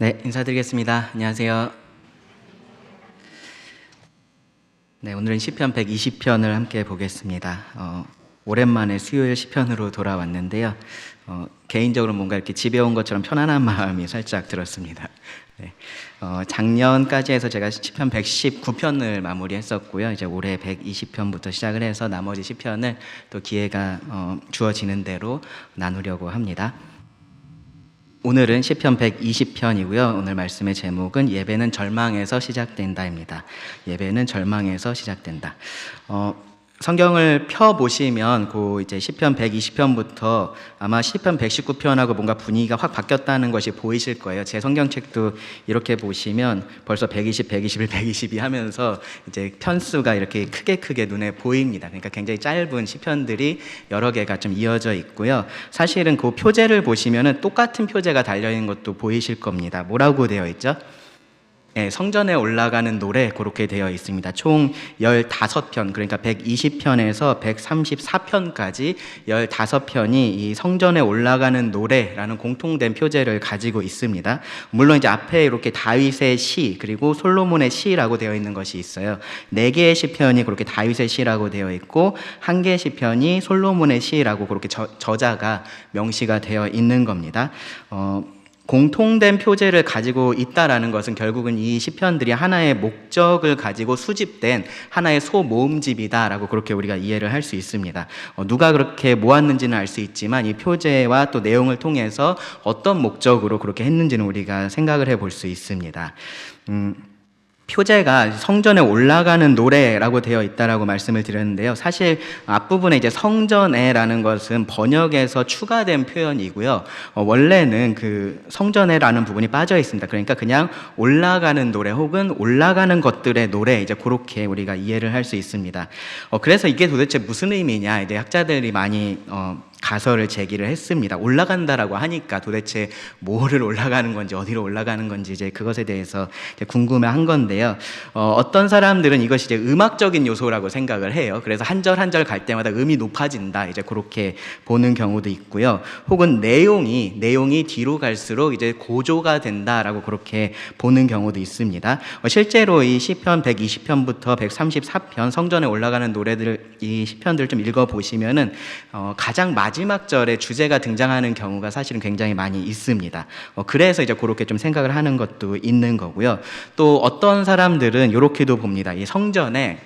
네, 인사드리겠습니다. 안녕하세요. 네, 오늘은 시편 120편을 함께 보겠습니다. 오랜만에 수요일 시편으로 돌아왔는데요. 개인적으로 뭔가 이렇게 집에 온 것처럼 편안한 마음이 살짝 들었습니다. 네, 작년까지 해서 제가 시편 119편을 마무리했었고요. 이제 올해 120편부터 시작을 해서 나머지 시편을 또 기회가 주어지는 대로 나누려고 합니다. 오늘은 시편 120편이고요. 오늘 말씀의 제목은 예배는 절망에서 시작된다입니다. 예배는 절망에서 시작된다. 성경을 펴 보시면 그 이제 시편 120편부터 아마 시편 119편하고 뭔가 분위기가 확 바뀌었다는 것이 보이실 거예요. 제 성경책도 이렇게 보시면 벌써 120, 121, 122 하면서 이제 편수가 이렇게 크게 눈에 보입니다. 그러니까 굉장히 짧은 시편들이 여러 개가 좀 이어져 있고요. 사실은 그 표제를 보시면은 똑같은 표제가 달려 있는 것도 보이실 겁니다. 뭐라고 되어 있죠? 네, 성전에 올라가는 노래 그렇게 되어 있습니다. 총 15편, 그러니까 120편에서 134편까지 15편이 이 성전에 올라가는 노래라는 공통된 표제를 가지고 있습니다. 물론 이제 앞에 이렇게 다윗의 시 그리고 솔로몬의 시라고 되어 있는 것이 있어요. 4개의 시편이 그렇게 다윗의 시라고 되어 있고 1개의 시편이 솔로몬의 시라고 그렇게 저자가 명시가 되어 있는 겁니다. 공통된 표제를 가지고 있다라는 것은 결국은 이 시편들이 하나의 목적을 가지고 수집된 하나의 소모음집이다라고 그렇게 우리가 이해를 할 수 있습니다. 누가 그렇게 모았는지는 알 수 있지만 이 표제와 또 내용을 통해서 어떤 목적으로 그렇게 했는지는 우리가 생각을 해볼 수 있습니다. 표제가 성전에 올라가는 노래라고 되어 있다라고 말씀을 드렸는데요. 사실 앞부분에 이제 성전에라는 것은 번역에서 추가된 표현이고요. 원래는 그 성전에라는 부분이 빠져 있습니다. 그러니까 그냥 올라가는 노래 혹은 올라가는 것들의 노래 이제 그렇게 우리가 이해를 할 수 있습니다. 그래서 이게 도대체 무슨 의미냐 이제 학자들이 많이 가설을 제기를 했습니다. 올라간다라고 하니까 도대체 뭐를 올라가는 건지 어디로 올라가는 건지 이제 그것에 대해서 이제 궁금해한 건데요. 어떤 사람들은 이것이 이제 음악적인 요소라고 생각을 해요. 그래서 한 절 한 절 갈 때마다 음이 높아진다 이제 그렇게 보는 경우도 있고요. 혹은 내용이 뒤로 갈수록 이제 고조가 된다라고 그렇게 보는 경우도 있습니다. 실제로 이 시편 120편부터 134편 성전에 올라가는 노래들 이 시편들 좀 읽어 보시면은 가장 마지막 절에 주제가 등장하는 경우가 사실은 굉장히 많이 있습니다. 그래서 이제 그렇게 좀 생각을 하는 것도 있는 거고요. 또 어떤 사람들은 이렇게도 봅니다. 이 성전에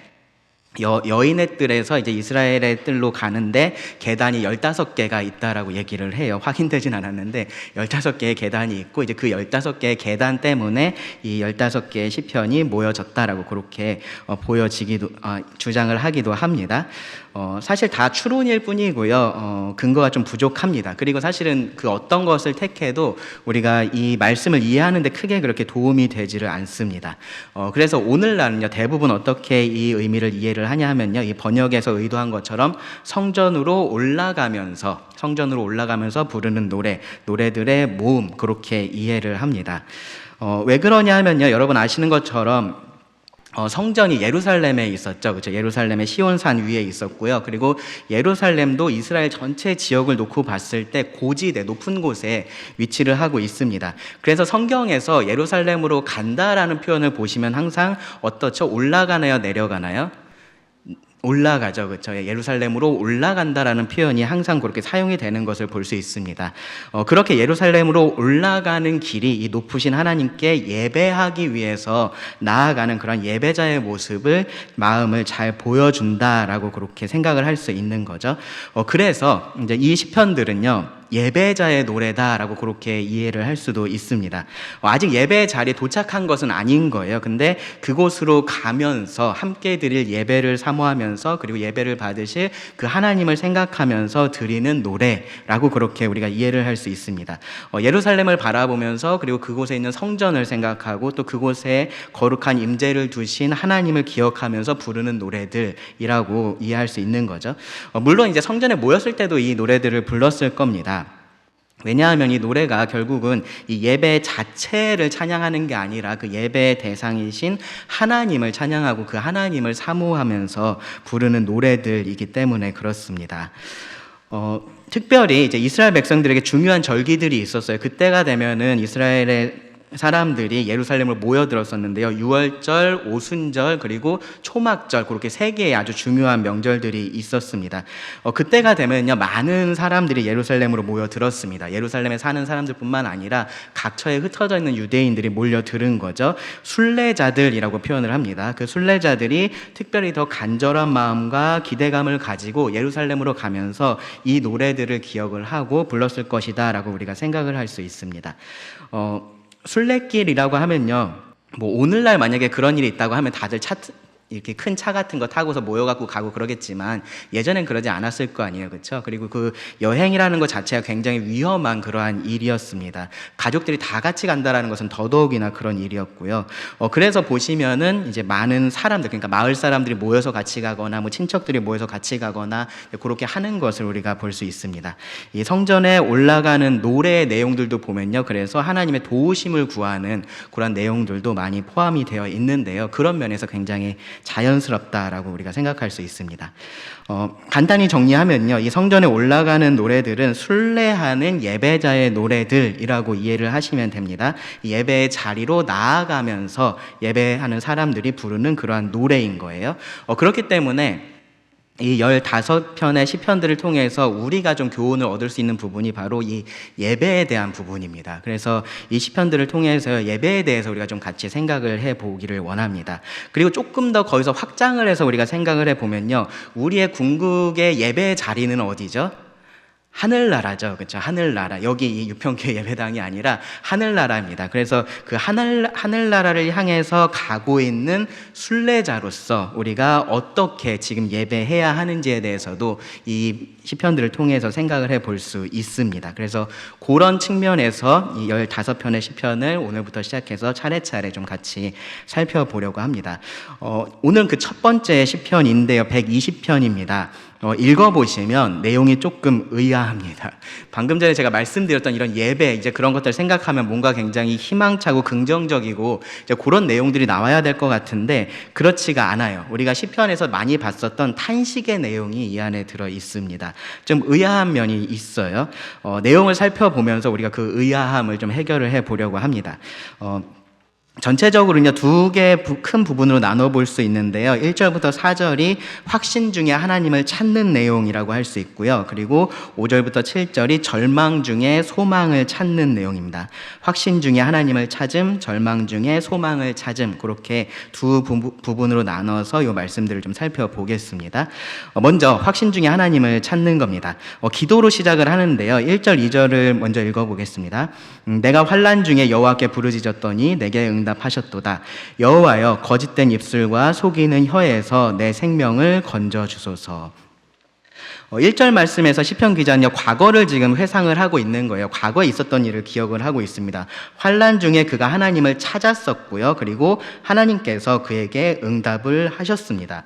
여인의 뜰에서 이제 이스라엘의 뜰로 가는데 계단이 15개가 있다라고 얘기를 해요. 확인되진 않았는데 15개의 계단이 있고 이제 그 15개의 계단 때문에 이 15개의 시편이 모여졌다라고 그렇게 주장을 하기도 합니다. 사실 다 추론일 뿐이고요. 근거가 좀 부족합니다. 그리고 사실은 그 어떤 것을 택해도 우리가 이 말씀을 이해하는 데 크게 그렇게 도움이 되지를 않습니다. 그래서 오늘날은요, 대부분 어떻게 이 의미를 이해를 하냐 하면요, 이 번역에서 의도한 것처럼 성전으로 올라가면서 부르는 노래들의 모음 그렇게 이해를 합니다. 왜 그러냐 하면요, 여러분 아시는 것처럼 성전이 예루살렘에 있었죠. 그렇죠? 예루살렘의 시온산 위에 있었고요. 그리고 예루살렘도 이스라엘 전체 지역을 놓고 봤을 때 고지대, 높은 곳에 위치를 하고 있습니다. 그래서 성경에서 예루살렘으로 간다라는 표현을 보시면 항상 어떻죠? 올라가나요? 내려가나요? 올라가죠. 그렇죠. 예루살렘으로 올라간다라는 표현이 항상 그렇게 사용이 되는 것을 볼 수 있습니다. 그렇게 예루살렘으로 올라가는 길이 이 높으신 하나님께 예배하기 위해서 나아가는 그런 예배자의 모습을 마음을 잘 보여준다라고 그렇게 생각을 할 수 있는 거죠. 그래서 이제 이 시편들은요, 예배자의 노래다라고 그렇게 이해를 할 수도 있습니다. 아직 예배 자리에 도착한 것은 아닌 거예요. 근데 그곳으로 가면서 함께 드릴 예배를 사모하면서 그리고 예배를 받으실 그 하나님을 생각하면서 드리는 노래라고 그렇게 우리가 이해를 할 수 있습니다. 예루살렘을 바라보면서 그리고 그곳에 있는 성전을 생각하고 또 그곳에 거룩한 임재를 두신 하나님을 기억하면서 부르는 노래들이라고 이해할 수 있는 거죠. 물론 이제 성전에 모였을 때도 이 노래들을 불렀을 겁니다. 왜냐하면 이 노래가 결국은 이 예배 자체를 찬양하는 게 아니라 그 예배의 대상이신 하나님을 찬양하고 그 하나님을 사모하면서 부르는 노래들이기 때문에 그렇습니다. 특별히 이제 이스라엘 백성들에게 중요한 절기들이 있었어요. 그때가 되면은 이스라엘의 사람들이 예루살렘으로 모여들었었는데요. 유월절, 오순절, 그리고 초막절, 그렇게 세 개의 아주 중요한 명절들이 있었습니다. 그때가 되면요, 많은 사람들이 예루살렘으로 모여들었습니다. 예루살렘에 사는 사람들뿐만 아니라 각처에 흩어져 있는 유대인들이 몰려들은 거죠. 순례자들이라고 표현을 합니다. 그 순례자들이 특별히 더 간절한 마음과 기대감을 가지고 예루살렘으로 가면서 이 노래들을 기억을 하고 불렀을 것이다라고 우리가 생각을 할 수 있습니다. 순례길이라고 하면요, 뭐 오늘날 만약에 그런 일이 있다고 하면 다들 이렇게 큰 차 같은 거 타고서 모여갖고 가고 그러겠지만 예전엔 그러지 않았을 거 아니에요, 그렇죠? 그리고 그 여행이라는 것 자체가 굉장히 위험한 그러한 일이었습니다. 가족들이 다 같이 간다라는 것은 더더욱이나 그런 일이었고요. 그래서 보시면은 이제 많은 사람들, 그러니까 마을 사람들이 모여서 같이 가거나 뭐 친척들이 모여서 같이 가거나 그렇게 하는 것을 우리가 볼 수 있습니다. 이 성전에 올라가는 노래의 내용들도 보면요, 그래서 하나님의 도우심을 구하는 그런 내용들도 많이 포함이 되어 있는데요. 그런 면에서 굉장히 자연스럽다라고 우리가 생각할 수 있습니다. 간단히 정리하면요, 이 성전에 올라가는 노래들은 순례하는 예배자의 노래들이라고 이해를 하시면 됩니다. 예배의 자리로 나아가면서 예배하는 사람들이 부르는 그러한 노래인 거예요. 그렇기 때문에 이 15편의 시편들을 통해서 우리가 좀 교훈을 얻을 수 있는 부분이 바로 이 예배에 대한 부분입니다. 그래서 이 시편들을 통해서 예배에 대해서 우리가 좀 같이 생각을 해보기를 원합니다. 그리고 조금 더 거기서 확장을 해서 우리가 생각을 해보면요, 우리의 궁극의 예배의 자리는 어디죠? 하늘나라죠. 그렇죠? 하늘나라. 여기 이 유평교회 예배당이 아니라 하늘나라입니다. 그래서 그 하늘나라를 향해서 가고 있는 순례자로서 우리가 어떻게 지금 예배해야 하는지에 대해서도 이 시편들을 통해서 생각을 해볼 수 있습니다. 그래서 그런 측면에서 이 15편의 시편을 오늘부터 시작해서 차례차례 좀 같이 살펴보려고 합니다. 오늘 그 첫 번째 시편인데요, 120편입니다. 읽어보시면 내용이 조금 의아합니다. 방금 전에 제가 말씀드렸던 이런 예배, 이제 그런 것들 생각하면 뭔가 굉장히 희망차고 긍정적이고 이제 그런 내용들이 나와야 될 것 같은데 그렇지가 않아요. 우리가 시편에서 많이 봤었던 탄식의 내용이 이 안에 들어 있습니다. 좀 의아한 면이 있어요. 내용을 살펴보면서 우리가 그 의아함을 좀 해결을 해보려고 합니다. 전체적으로는요, 두 개 큰 부분으로 나눠볼 수 있는데요. 1절부터 4절이 확신 중에 하나님을 찾는 내용이라고 할 수 있고요. 그리고 5절부터 7절이 절망 중에 소망을 찾는 내용입니다. 확신 중에 하나님을 찾음, 절망 중에 소망을 찾음, 그렇게 두 부분으로 나눠서 이 말씀들을 좀 살펴보겠습니다. 먼저 확신 중에 하나님을 찾는 겁니다. 기도로 시작을 하는데요. 1절, 2절을 먼저 읽어보겠습니다. 내가 환난 중에 여호와께 부르짖었더니 내게 응답하셨도다. 여호와여, 거짓된 입술과 속이는 혀에서 내 생명을 건져주소서. 1절 말씀에서 시편 기자는요, 과거를 지금 회상을 하고 있는 거예요. 과거에 있었던 일을 기억을 하고 있습니다. 환난 중에 그가 하나님을 찾았었고요. 그리고 하나님께서 그에게 응답을 하셨습니다.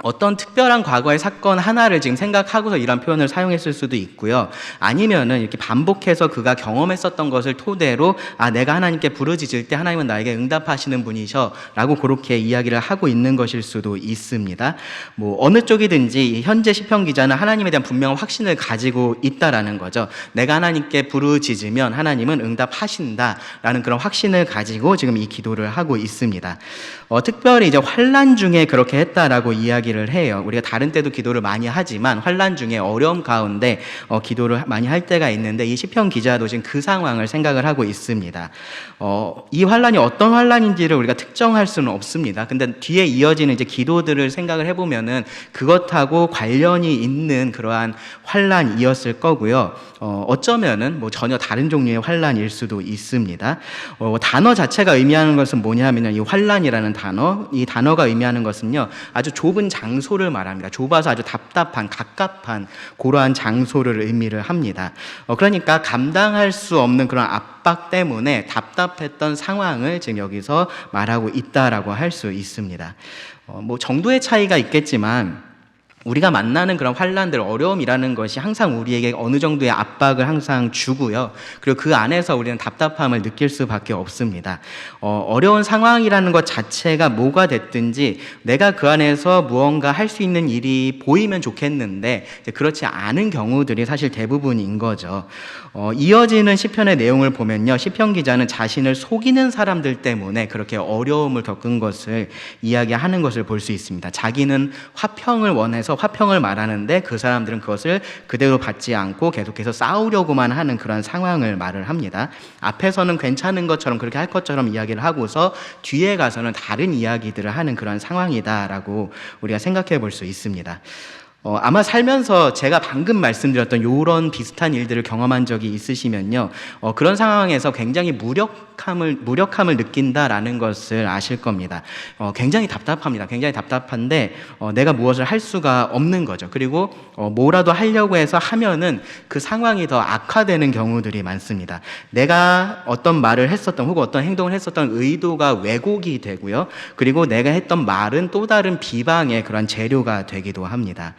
어떤 특별한 과거의 사건 하나를 지금 생각하고서 이런 표현을 사용했을 수도 있고요. 아니면은 이렇게 반복해서 그가 경험했었던 것을 토대로 내가 하나님께 부르짖을 때 하나님은 나에게 응답하시는 분이셔 라고 그렇게 이야기를 하고 있는 것일 수도 있습니다. 뭐 어느 쪽이든지 현재 시편 기자는 하나님에 대한 분명한 확신을 가지고 있다라는 거죠. 내가 하나님께 부르짖으면 하나님은 응답하신다라는 그런 확신을 가지고 지금 이 기도를 하고 있습니다. 특별히 이제 환난 중에 그렇게 했다라고 이야기를 해요. 우리가 다른 때도 기도를 많이 하지만 환난 중에 어려움 가운데 기도를 많이 할 때가 있는데 이 시편 기자도 지금 그 상황을 생각을 하고 있습니다. 이 환난이 어떤 환난인지를 우리가 특정할 수는 없습니다. 근데 뒤에 이어지는 이제 기도들을 생각을 해보면은 그것하고 관련이 있는 그러한 환난이었을 거고요. 어쩌면은 뭐 전혀 다른 종류의 환난일 수도 있습니다. 단어 자체가 의미하는 것은 뭐냐면요, 이 환난이라는 단어, 이 단어가 의미하는 것은요, 아주 좁은 장소를 말합니다. 좁아서 아주 답답한, 갑갑한 그러한 장소를 의미를 합니다. 그러니까 감당할 수 없는 그런 압박 때문에 답답했던 상황을 지금 여기서 말하고 있다라고 할 수 있습니다. 뭐 정도의 차이가 있겠지만 우리가 만나는 그런 환란들, 어려움이라는 것이 항상 우리에게 어느 정도의 압박을 항상 주고요. 그리고 그 안에서 우리는 답답함을 느낄 수밖에 없습니다. 어려운 상황이라는 것 자체가 뭐가 됐든지 내가 그 안에서 무언가 할 수 있는 일이 보이면 좋겠는데 그렇지 않은 경우들이 사실 대부분인 거죠. 이어지는 시편의 내용을 보면요, 시편 기자는 자신을 속이는 사람들 때문에 그렇게 어려움을 겪은 것을 이야기하는 것을 볼 수 있습니다. 자기는 화평을 원해서 화평을 말하는데 그 사람들은 그것을 그대로 받지 않고 계속해서 싸우려고만 하는 그런 상황을 말을 합니다. 앞에서는 괜찮은 것처럼 그렇게 할 것처럼 이야기를 하고서 뒤에 가서는 다른 이야기들을 하는 그런 상황이다라고 우리가 생각해 볼 수 있습니다. 아마 살면서 제가 방금 말씀드렸던 이런 비슷한 일들을 경험한 적이 있으시면요, 그런 상황에서 굉장히 무력함을 느낀다라는 것을 아실 겁니다. 굉장히 답답합니다. 굉장히 답답한데 내가 무엇을 할 수가 없는 거죠. 그리고 뭐라도 하려고 해서 하면은 그 상황이 더 악화되는 경우들이 많습니다. 내가 어떤 말을 했었던 혹은 어떤 행동을 했었던 의도가 왜곡이 되고요. 그리고 내가 했던 말은 또 다른 비방의 그런 재료가 되기도 합니다.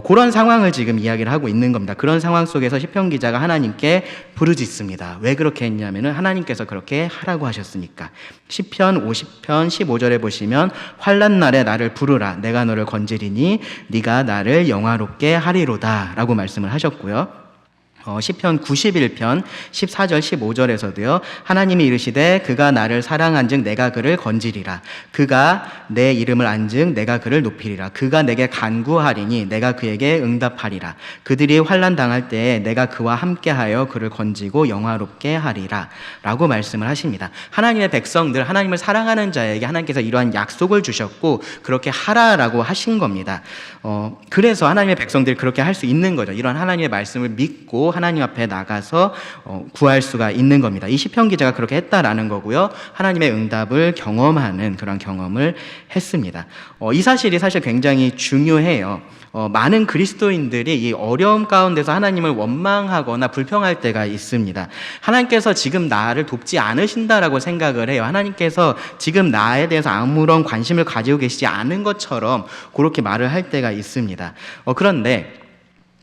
그런 상황을 지금 이야기를 하고 있는 겁니다. 그런 상황 속에서 시편 기자가 하나님께 부르짖습니다. 왜 그렇게 했냐면은 하나님께서 그렇게 하라고 하셨으니까. 시편 50편 15절에 보시면 환난 날에 나를 부르라, 내가 너를 건지리니 네가 나를 영화롭게 하리로다 라고 말씀을 하셨고요. 시편 91편 14절 15절에서도요, 하나님이 이르시되 그가 나를 사랑한즉 내가 그를 건지리라, 그가 내 이름을 안즉 내가 그를 높이리라, 그가 내게 간구하리니 내가 그에게 응답하리라, 그들이 환난 당할 때에 내가 그와 함께하여 그를 건지고 영화롭게 하리라 라고 말씀을 하십니다. 하나님의 백성들, 하나님을 사랑하는 자에게 하나님께서 이러한 약속을 주셨고 그렇게 하라라고 하신 겁니다. 그래서 하나님의 백성들이 그렇게 할 수 있는 거죠. 이런 하나님의 말씀을 믿고 하나님 앞에 나가서 구할 수가 있는 겁니다. 이 시편 기자가 그렇게 했다라는 거고요. 하나님의 응답을 경험하는 그런 경험을 했습니다. 이 사실이 사실 굉장히 중요해요. 많은 그리스도인들이 이 어려움 가운데서 하나님을 원망하거나 불평할 때가 있습니다. 하나님께서 지금 나를 돕지 않으신다라고 생각을 해요. 하나님께서 지금 나에 대해서 아무런 관심을 가지고 계시지 않은 것처럼 그렇게 말을 할 때가 있습니다. 그런데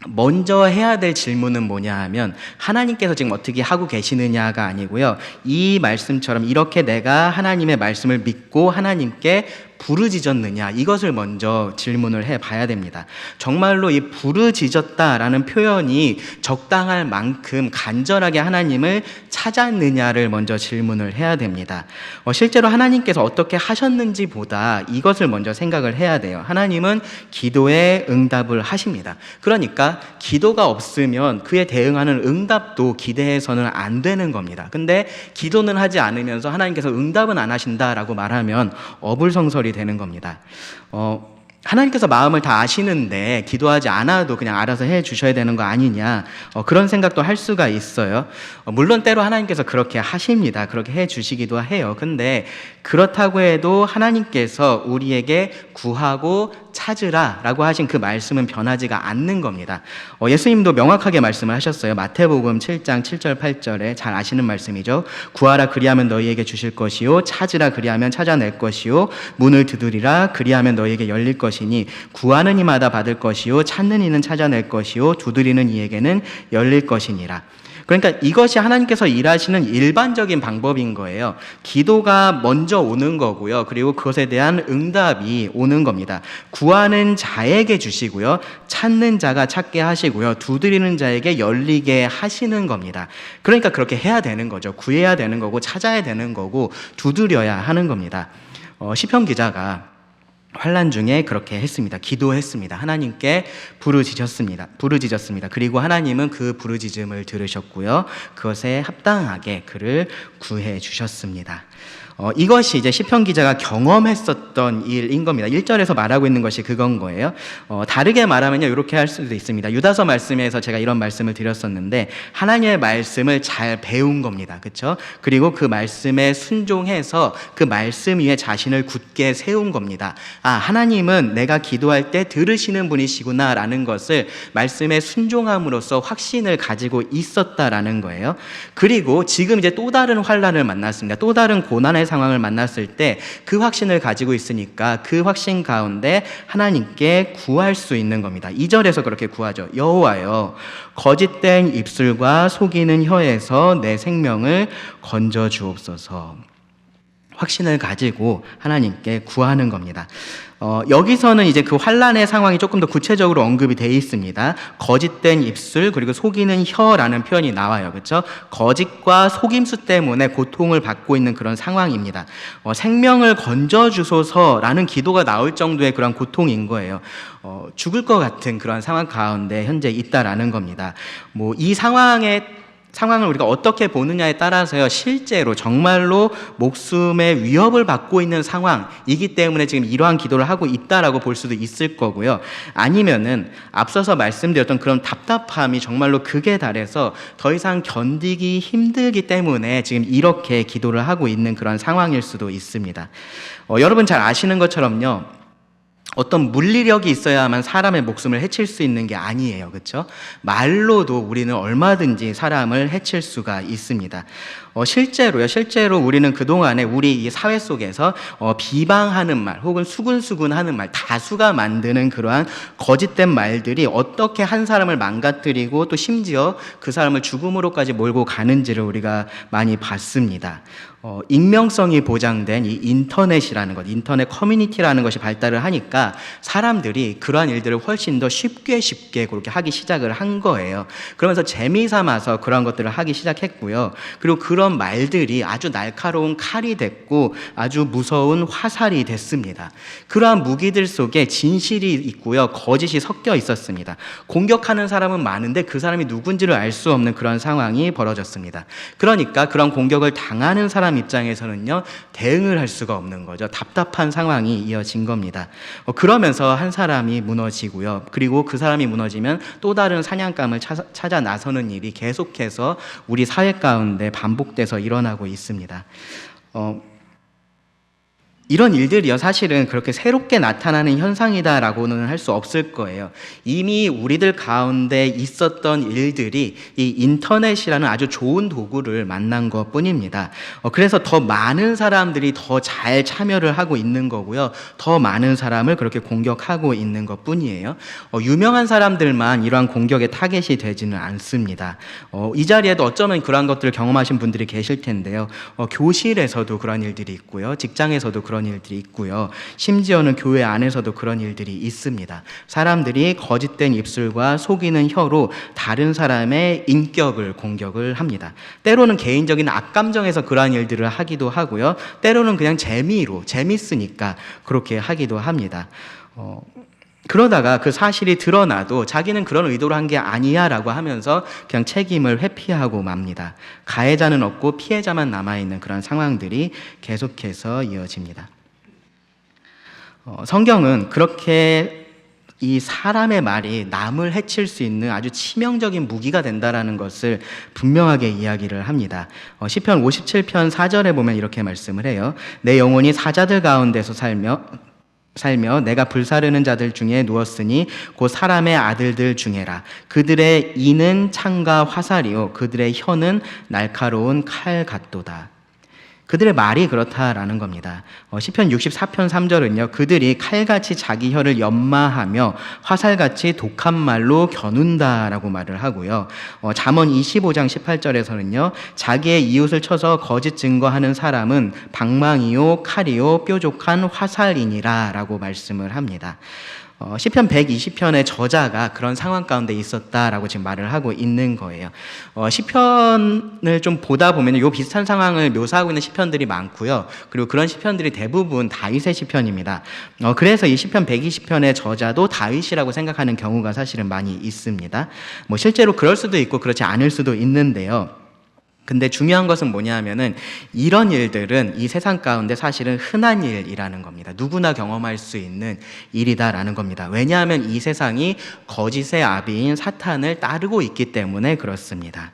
먼저 해야 될 질문은 뭐냐 하면 하나님께서 지금 어떻게 하고 계시느냐가 아니고요, 이 말씀처럼 이렇게 내가 하나님의 말씀을 믿고 하나님께 부르짖었느냐, 이것을 먼저 질문을 해봐야 됩니다. 정말로 이 부르짖었다라는 표현이 적당할 만큼 간절하게 하나님을 찾았느냐를 먼저 질문을 해야 됩니다. 실제로 하나님께서 어떻게 하셨는지보다 이것을 먼저 생각을 해야 돼요. 하나님은 기도에 응답을 하십니다. 그러니까 기도가 없으면 그에 대응하는 응답도 기대해서는 안 되는 겁니다. 근데 기도는 하지 않으면서 하나님께서 응답은 안 하신다라고 말하면 어불성설이 되는 겁니다. 하나님께서 마음을 다 아시는데 기도하지 않아도 그냥 알아서 해 주셔야 되는 거 아니냐, 그런 생각도 할 수가 있어요. 물론 때로 하나님께서 그렇게 하십니다. 그렇게 해 주시기도 해요. 근데 그렇다고 해도 하나님께서 우리에게 구하고 찾으라 라고 하신 그 말씀은 변하지가 않는 겁니다. 예수님도 명확하게 말씀을 하셨어요. 마태복음 7장 7절 8절에 잘 아시는 말씀이죠. 구하라 그리하면 너희에게 주실 것이요, 찾으라 그리하면 찾아낼 것이요, 문을 두드리라 그리하면 너희에게 열릴 것이니 구하는 이마다 받을 것이요, 찾는 이는 찾아낼 것이요, 두드리는 이에게는 열릴 것이니라. 그러니까 이것이 하나님께서 일하시는 일반적인 방법인 거예요. 기도가 먼저 오는 거고요. 그리고 그것에 대한 응답이 오는 겁니다. 구하는 자에게 주시고요. 찾는 자가 찾게 하시고요. 두드리는 자에게 열리게 하시는 겁니다. 그러니까 그렇게 해야 되는 거죠. 구해야 되는 거고 찾아야 되는 거고 두드려야 하는 겁니다. 시편 기자가 환난 중에 그렇게 했습니다. 기도했습니다. 하나님께 부르짖었습니다. 그리고 하나님은 그 부르짖음을 들으셨고요, 그것에 합당하게 그를 구해 주셨습니다. 이것이 이제 시편 기자가 경험했었던 일인 겁니다. 1절에서 말하고 있는 것이 그건 거예요. 다르게 말하면요, 이렇게 할 수도 있습니다. 유다서 말씀에서 제가 이런 말씀을 드렸었는데 하나님의 말씀을 잘 배운 겁니다. 그렇죠? 그리고 그 말씀에 순종해서 그 말씀 위에 자신을 굳게 세운 겁니다. 하나님은 내가 기도할 때 들으시는 분이시구나라는 것을 말씀에 순종함으로써 확신을 가지고 있었다라는 거예요. 그리고 지금 이제 또 다른 환난을 만났습니다. 또 다른 고난의 상황을 만났을 때 그 확신을 가지고 있으니까 그 확신 가운데 하나님께 구할 수 있는 겁니다. 2절에서 그렇게 구하죠. 여호와여, 거짓된 입술과 속이는 혀에서 내 생명을 건져 주옵소서. 확신을 가지고 하나님께 구하는 겁니다. 여기서는 이제 그 환난의 상황이 조금 더 구체적으로 언급이 되어 있습니다. 거짓된 입술 그리고 속이는 혀라는 표현이 나와요. 그렇죠? 거짓과 속임수 때문에 고통을 받고 있는 그런 상황입니다. 생명을 건져주소서라는 기도가 나올 정도의 그런 고통인 거예요. 죽을 것 같은 그런 상황 가운데 현재 있다라는 겁니다. 이 상황을 우리가 어떻게 보느냐에 따라서요, 실제로 정말로 목숨의 위협을 받고 있는 상황이기 때문에 지금 이러한 기도를 하고 있다라고 볼 수도 있을 거고요. 아니면은 앞서서 말씀드렸던 그런 답답함이 정말로 극에 달해서 더 이상 견디기 힘들기 때문에 지금 이렇게 기도를 하고 있는 그런 상황일 수도 있습니다. 여러분 잘 아시는 것처럼요, 어떤 물리력이 있어야만 사람의 목숨을 해칠 수 있는 게 아니에요. 그렇죠? 말로도 우리는 얼마든지 사람을 해칠 수가 있습니다. 실제로 우리는 그동안에 우리 이 사회 속에서 비방하는 말 혹은 수군수군하는 말, 다수가 만드는 그러한 거짓된 말들이 어떻게 한 사람을 망가뜨리고 또 심지어 그 사람을 죽음으로까지 몰고 가는지를 우리가 많이 봤습니다. 익명성이 보장된 이 인터넷이라는 것, 인터넷 커뮤니티라는 것이 발달을 하니까 사람들이 그러한 일들을 훨씬 더 쉽게 그렇게 하기 시작을 한 거예요. 그러면서 재미삼아서 그런 것들을 하기 시작했고요. 그리고 그런 말들이 아주 날카로운 칼이 됐고 아주 무서운 화살이 됐습니다. 그러한 무기들 속에 진실이 있고요, 거짓이 섞여 있었습니다. 공격하는 사람은 많은데 그 사람이 누군지를 알 수 없는 그런 상황이 벌어졌습니다. 그러니까 그런 공격을 당하는 사람 입장에서는요, 대응을 할 수가 없는 거죠. 답답한 상황이 이어진 겁니다. 그러면서 한 사람이 무너지고요. 그리고 그 사람이 무너지면 또 다른 사냥감을 찾아 나서는 일이 계속해서 우리 사회 가운데 반복돼서 일어나고 있습니다. 이런 일들이요, 사실은 그렇게 새롭게 나타나는 현상이다라고는 할 수 없을 거예요. 이미 우리들 가운데 있었던 일들이 이 인터넷이라는 아주 좋은 도구를 만난 것 뿐입니다. 그래서 더 많은 사람들이 더 잘 참여를 하고 있는 거고요. 더 많은 사람을 그렇게 공격하고 있는 것 뿐이에요. 유명한 사람들만 이러한 공격의 타겟이 되지는 않습니다. 이 자리에도 어쩌면 그러한 것들을 경험하신 분들이 계실 텐데요. 교실에서도 그런 일들이 있고요. 직장에서도 그런 일들이 있고요. 심지어는 교회 안에서도 그런 일들이 있습니다. 사람들이 거짓된 입술과 속이는 혀로 다른 사람의 인격을 공격을 합니다. 때로는 개인적인 악감정에서 그러한 일들을 하기도 하고요. 때로는 그냥 재미있으니까 그렇게 하기도 합니다. 그러다가 그 사실이 드러나도 자기는 그런 의도로 한 게 아니야 라고 하면서 그냥 책임을 회피하고 맙니다. 가해자는 없고 피해자만 남아있는 그런 상황들이 계속해서 이어집니다. 성경은 그렇게 이 사람의 말이 남을 해칠 수 있는 아주 치명적인 무기가 된다라는 것을 분명하게 이야기를 합니다. 시편 57편 4절에 보면 이렇게 말씀을 해요. 내 영혼이 사자들 가운데서 살며 내가 불사르는 자들 중에 누웠으니 곧 사람의 아들들 중에라. 그들의 이는 창과 화살이요 그들의 혀는 날카로운 칼 같도다. 그들의 말이 그렇다라는 겁니다. 시편 64편 3절은요. 그들이 칼같이 자기 혀를 연마하며 화살같이 독한 말로 겨눈다라고 말을 하고요. 잠언 25장 18절에서는요. 자기의 이웃을 쳐서 거짓 증거하는 사람은 방망이요 칼이요 뾰족한 화살이니라 라고 말씀을 합니다. 시편 120편의 저자가 그런 상황 가운데 있었다라고 지금 말을 하고 있는 거예요. 시편을 좀 보다 보면 요 비슷한 상황을 묘사하고 있는 시편들이 많고요. 그리고 그런 시편들이 대부분 다윗의 시편입니다. 그래서 이 시편 120편의 저자도 다윗이라고 생각하는 경우가 사실은 많이 있습니다. 실제로 그럴 수도 있고 그렇지 않을 수도 있는데요. 근데 중요한 것은 뭐냐 하면은 이런 일들은 이 세상 가운데 사실은 흔한 일이라는 겁니다. 누구나 경험할 수 있는 일이다라는 겁니다. 왜냐하면 이 세상이 거짓의 아비인 사탄을 따르고 있기 때문에 그렇습니다.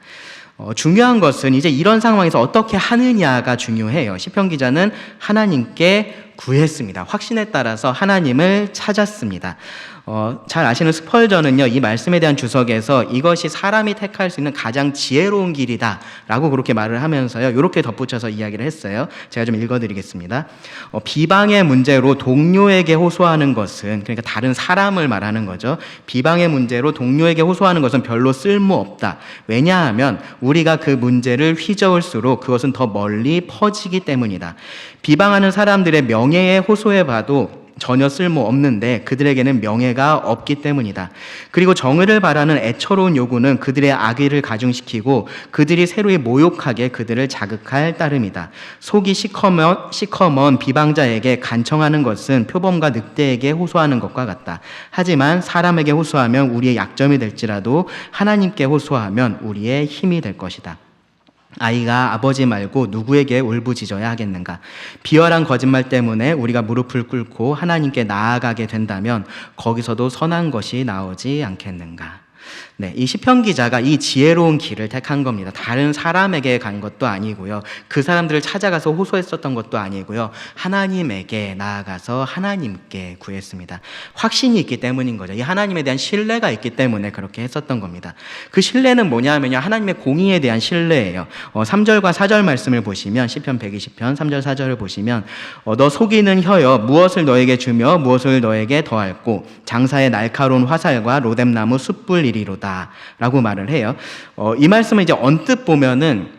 중요한 것은 이제 이런 상황에서 어떻게 하느냐가 중요해요. 시편 기자는 하나님께 구했습니다. 확신에 따라서 하나님을 찾았습니다. 잘 아시는 스펄전은요, 이 말씀에 대한 주석에서 이것이 사람이 택할 수 있는 가장 지혜로운 길이다 라고 그렇게 말을 하면서요, 이렇게 덧붙여서 이야기를 했어요. 제가 좀 읽어드리겠습니다. 비방의 문제로 동료에게 호소하는 것은, 그러니까 다른 사람을 말하는 거죠. 비방의 문제로 동료에게 호소하는 것은 별로 쓸모없다. 왜냐하면 우리가 그 문제를 휘저을수록 그것은 더 멀리 퍼지기 때문이다. 비방하는 사람들의 명예에 호소해봐도 전혀 쓸모없는데 그들에게는 명예가 없기 때문이다. 그리고 정의를 바라는 애처로운 요구는 그들의 악의를 가중시키고 그들이 새로이 모욕하게 그들을 자극할 따름이다. 속이 시커먼 비방자에게 간청하는 것은 표범과 늑대에게 호소하는 것과 같다. 하지만 사람에게 호소하면 우리의 약점이 될지라도 하나님께 호소하면 우리의 힘이 될 것이다. 아이가 아버지 말고 누구에게 울부짖어야 하겠는가? 비열한 거짓말 때문에 우리가 무릎을 꿇고 하나님께 나아가게 된다면 거기서도 선한 것이 나오지 않겠는가? 네, 이 시편 기자가 이 지혜로운 길을 택한 겁니다. 다른 사람에게 간 것도 아니고요. 그 사람들을 찾아가서 호소했었던 것도 아니고요. 하나님에게 나아가서 하나님께 구했습니다. 확신이 있기 때문인 거죠. 이 하나님에 대한 신뢰가 있기 때문에 그렇게 했었던 겁니다. 그 신뢰는 뭐냐 하면요, 하나님의 공의에 대한 신뢰예요. 3절과 4절 말씀을 보시면, 시편 120편 3절 4절을 보시면, 너 속이는 혀여 무엇을 너에게 주며 무엇을 너에게 더할꼬 장사의 날카로운 화살과 로뎀나무 숯불 이리로다 라고 말을 해요. 이 말씀을 이제 언뜻 보면은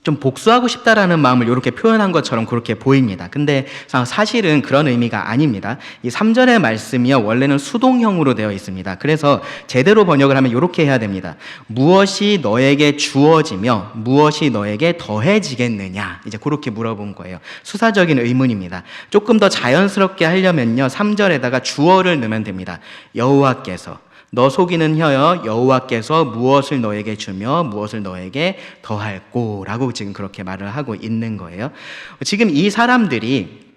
좀 복수하고 싶다라는 마음을 이렇게 표현한 것처럼 그렇게 보입니다. 근데 사실은 그런 의미가 아닙니다. 이 3절의 말씀이요, 원래는 수동형으로 되어 있습니다. 그래서 제대로 번역을 하면 이렇게 해야 됩니다. 무엇이 너에게 주어지며 무엇이 너에게 더해지겠느냐, 이제 그렇게 물어본 거예요. 수사적인 의문입니다. 조금 더 자연스럽게 하려면요, 3절에다가 주어를 넣으면 됩니다. 여호와께서, 너 속이는 혀여 여호와께서 무엇을 너에게 주며 무엇을 너에게 더할꼬 라고 지금 그렇게 말을 하고 있는 거예요. 지금 이 사람들이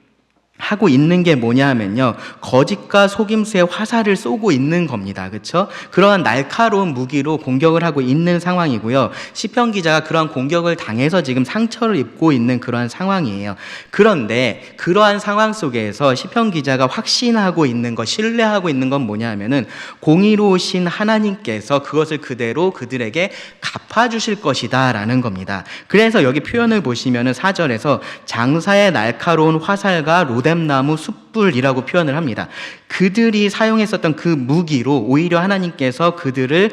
하고 있는 게 뭐냐 하면요, 거짓과 속임수의 화살을 쏘고 있는 겁니다. 그렇죠? 그러한 날카로운 무기로 공격을 하고 있는 상황이고요. 시편 기자가 그러한 공격을 당해서 지금 상처를 입고 있는 그러한 상황이에요. 그런데 그러한 상황 속에서 시편 기자가 확신하고 있는 것, 신뢰하고 있는 건 뭐냐 하면은 공의로우신 하나님께서 그것을 그대로 그들에게 갚아주실 것이다 라는 겁니다. 그래서 여기 표현을 보시면은 4절에서 장사의 날카로운 화살과 로뎀나무 숯불이라고 표현을 합니다. 그들이 사용했었던 그 무기로 오히려 하나님께서 그들을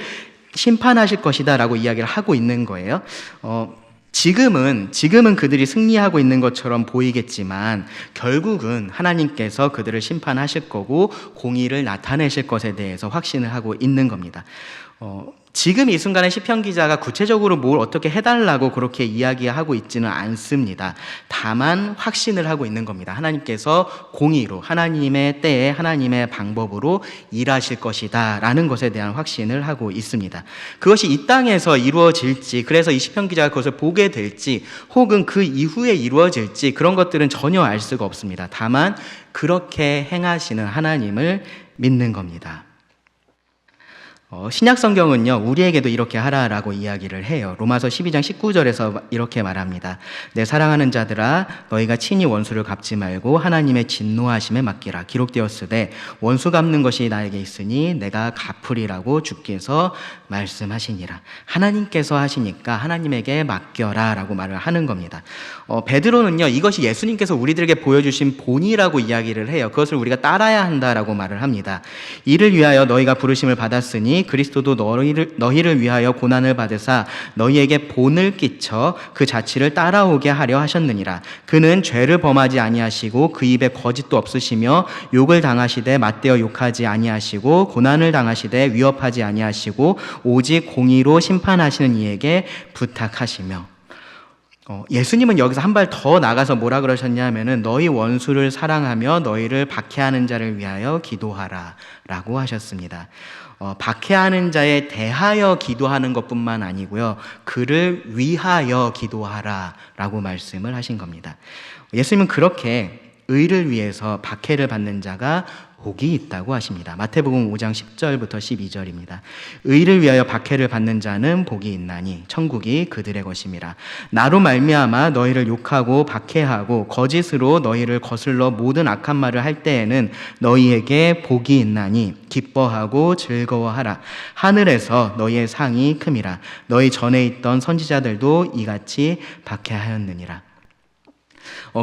심판하실 것이다 라고 이야기를 하고 있는 거예요. 지금은 그들이 승리하고 있는 것처럼 보이겠지만 결국은 하나님께서 그들을 심판하실 거고 공의를 나타내실 것에 대해서 확신을 하고 있는 겁니다. 지금 이 순간에 시편 기자가 구체적으로 뭘 어떻게 해달라고 그렇게 이야기하고 있지는 않습니다. 다만 확신을 하고 있는 겁니다. 하나님께서 공의로, 하나님의 때에 하나님의 방법으로 일하실 것이다 라는 것에 대한 확신을 하고 있습니다. 그것이 이 땅에서 이루어질지, 그래서 이 시편 기자가 그것을 보게 될지, 혹은 그 이후에 이루어질지, 그런 것들은 전혀 알 수가 없습니다. 다만 그렇게 행하시는 하나님을 믿는 겁니다. 신약 성경은요, 우리에게도 이렇게 하라라고 이야기를 해요. 로마서 12장 19절에서 이렇게 말합니다. 내 사랑하는 자들아, 너희가 친히 원수를 갚지 말고 하나님의 진노하심에 맡기라. 기록되었으되 원수 갚는 것이 나에게 있으니 내가 갚으리라고 주께서 말씀하시니라. 하나님께서 하시니까 하나님에게 맡겨라 라고 말을 하는 겁니다. 베드로는요, 이것이 예수님께서 우리들에게 보여주신 본이라고 이야기를 해요. 그것을 우리가 따라야 한다라고 말을 합니다. 이를 위하여 너희가 부르심을 받았으니 그리스도도 너희를 위하여 고난을 받으사 너희에게 본을 끼쳐 그 자취를 따라오게 하려 하셨느니라. 그는 죄를 범하지 아니하시고 그 입에 거짓도 없으시며 욕을 당하시되 맞대어 욕하지 아니하시고 고난을 당하시되 위협하지 아니하시고 오직 공의로 심판하시는 이에게 부탁하시며. 예수님은 여기서 한 발 더 나가서 뭐라 그러셨냐면은 너희 원수를 사랑하며 너희를 박해하는 자를 위하여 기도하라 라고 하셨습니다. 박해하는 자에 대하여 기도하는 것뿐만 아니고요, 그를 위하여 기도하라 라고 말씀을 하신 겁니다. 예수님은 그렇게 의를 위해서 박해를 받는 자가 복이 있다고 하십니다. 마태복음 5장 10절부터 12절입니다. 의를 위하여 박해를 받는 자는 복이 있나니 천국이 그들의 것임이라. 나로 말미암아 너희를 욕하고 박해하고 거짓으로 너희를 거슬러 모든 악한 말을 할 때에는 너희에게 복이 있나니 기뻐하고 즐거워하라. 하늘에서 너희의 상이 큼이라. 너희 전에 있던 선지자들도 이같이 박해하였느니라.